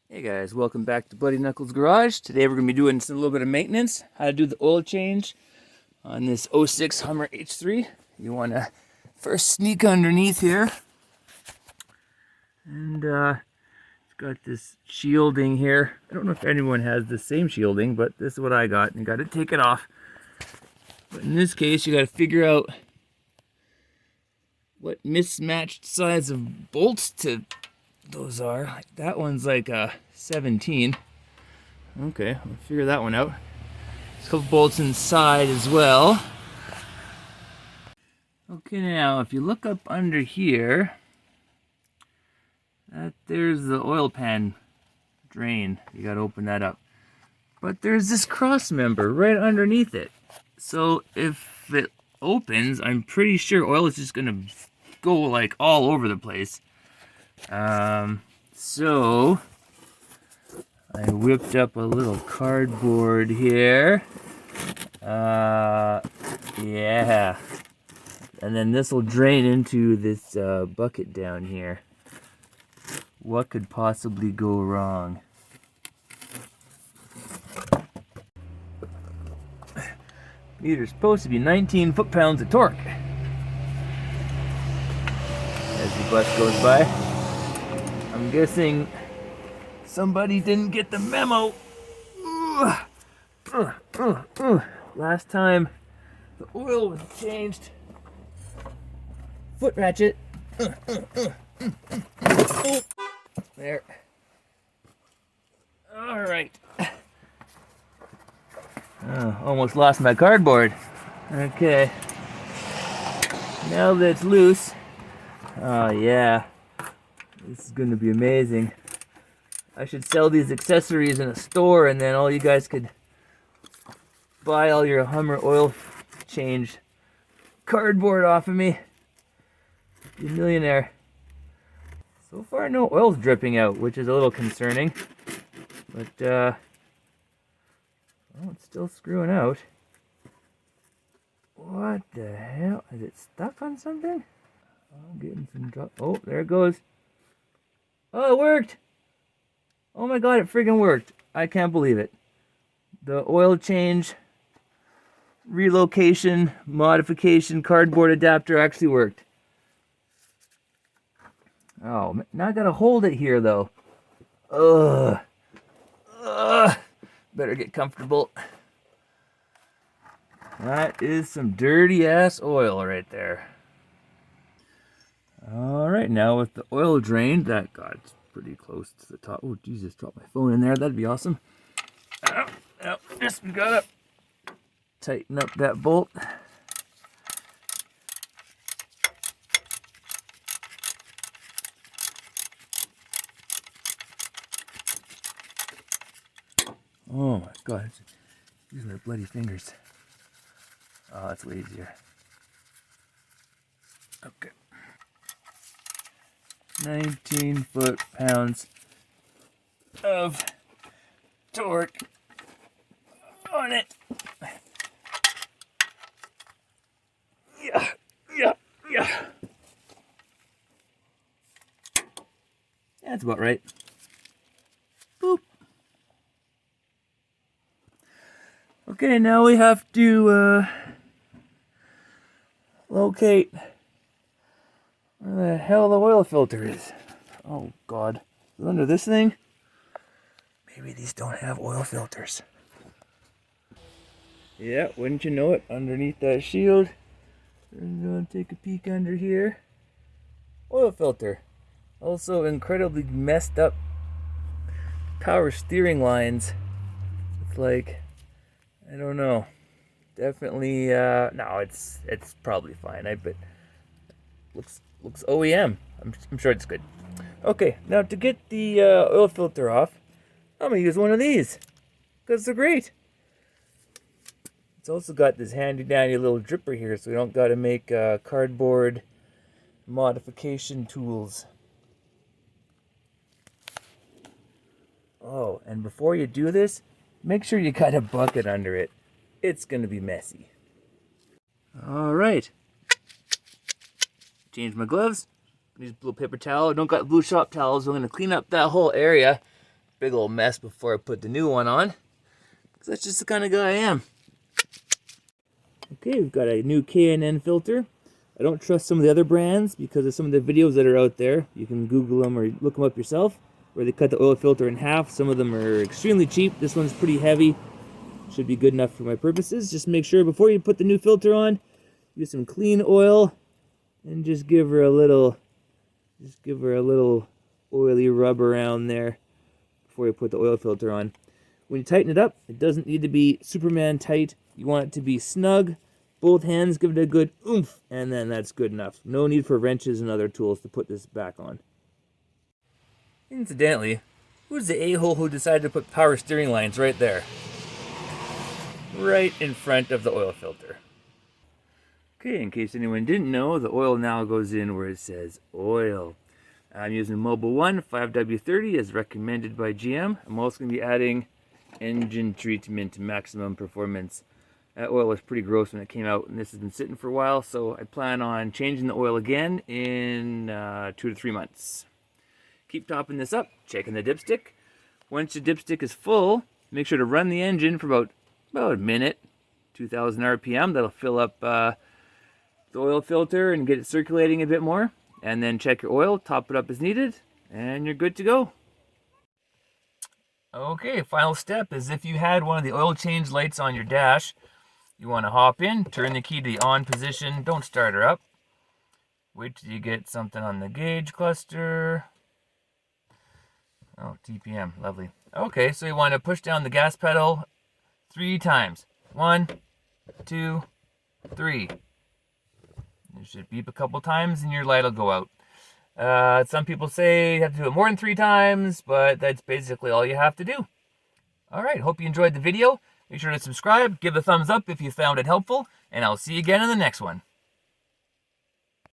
Hey guys, welcome back to Bloody Knuckles Garage. Today we're going to be doing a little bit of maintenance, how to do the oil change on this '06 Hummer H3. You want to first sneak underneath here, and it's got this shielding here. I don't know if anyone has the same shielding, but this is what I got, and you got to take it off. But in this case, you got to figure out what mismatched size of bolts to those are. Like that one's like a 17. Okay, we'll figure that one out. There's a couple bolts inside as well. Okay, now if you look up under here, there's the oil pan drain. You gotta open that up. But there's this cross member right underneath it. So if it opens, I'm pretty sure oil is just gonna go like all over the place. So I whipped up a little cardboard here. Yeah. And then this will drain into this bucket down here. What could possibly go wrong? Meter's supposed to be 19 foot-pounds of torque. As the bus goes by, I'm guessing somebody didn't get the memo. Last time the oil was changed. Foot ratchet. There. All right. Almost lost my cardboard. Okay. Now that it's loose. Oh yeah. This is gonna be amazing. I should sell these accessories in a store, and then all you guys could buy all your Hummer oil change cardboard off of me. Be a millionaire. So far, no oil's dripping out, which is a little concerning. But, oh, it's still screwing out. What the hell? Is it stuck on something? I'm getting some drop. Oh, there it goes. Oh, it worked! Oh my god, it friggin' worked. I can't believe it. The oil change, relocation, modification, cardboard adapter actually worked. Oh, now I gotta hold it here though. Ugh. Better get comfortable. That is some dirty ass oil right there. Alright, now with the oil drained, that got pretty close to the top. Oh, Jesus, dropped my phone in there. That'd be awesome. Just we gotta tighten up that bolt. Oh my god, these are my bloody fingers. Oh, that's way easier. Okay. 19 foot-pounds of torque on it. Yeah. That's about right. Boop. Okay, now we have to locate where the hell the oil filter is. Oh god. Is it under this thing? Maybe these don't have oil filters. Yeah, wouldn't you know it, underneath that shield. We're gonna take a peek under here. Oil filter. Also incredibly messed up power steering lines. It's like, I don't know. Definitely no, it's probably fine. But looks OEM. I'm sure it's good. Okay, now to get the oil filter off, I'm gonna use one of these because they're great. It's also got this handy dandy little dripper here, so we don't got to make cardboard modification tools. Oh, and before you do this, make sure you got a bucket under it. It's gonna be messy. All right. Change my gloves. Use blue paper towel. I don't got blue shop towels. So I'm gonna clean up that whole area big old mess before I put the new one on, because that's just the kind of guy I am. Okay, we've got a new K&N filter. I don't trust some of the other brands because of some of the videos that are out there. You can Google them or look them up yourself, where they cut the oil filter in half. Some of them are extremely cheap. This one's pretty heavy. Should be good enough for my purposes. Just make sure before you put the new filter on, use some clean oil and just give her a little oily rub around there before you put the oil filter on. When you tighten it up, it doesn't need to be Superman tight. You want it to be snug. Both hands give it a good oomph, and then that's good enough. No need for wrenches and other tools to put this back on. Incidentally, who's the a-hole who decided to put power steering lines right there? Right in front of the oil filter. Okay, in case anyone didn't know, the oil now goes in where it says oil. I'm using Mobil 1 5W30 as recommended by GM. I'm also going to be adding engine treatment maximum performance. That oil was pretty gross when it came out, and this has been sitting for a while, so I plan on changing the oil again in 2 to 3 months. Keep topping this up, checking the dipstick. Once the dipstick is full, make sure to run the engine for about a minute, 2,000 RPM. That'll fill up the oil filter and get it circulating a bit more. And then check your oil, top it up as needed, and you're good to go. Okay, final step is if you had one of the oil change lights on your dash, you want to hop in, turn the key to the on position, don't start her up. Wait till you get something on the gauge cluster. Oh, TPM, lovely. Okay, so you want to push down the gas pedal 3 times. 1, 2, 3. You should beep a couple times and your light will go out. Some people say you have to do it more than 3 times, but that's basically all you have to do. Alright, hope you enjoyed the video. Make sure to subscribe, give a thumbs up if you found it helpful, and I'll see you again in the next one.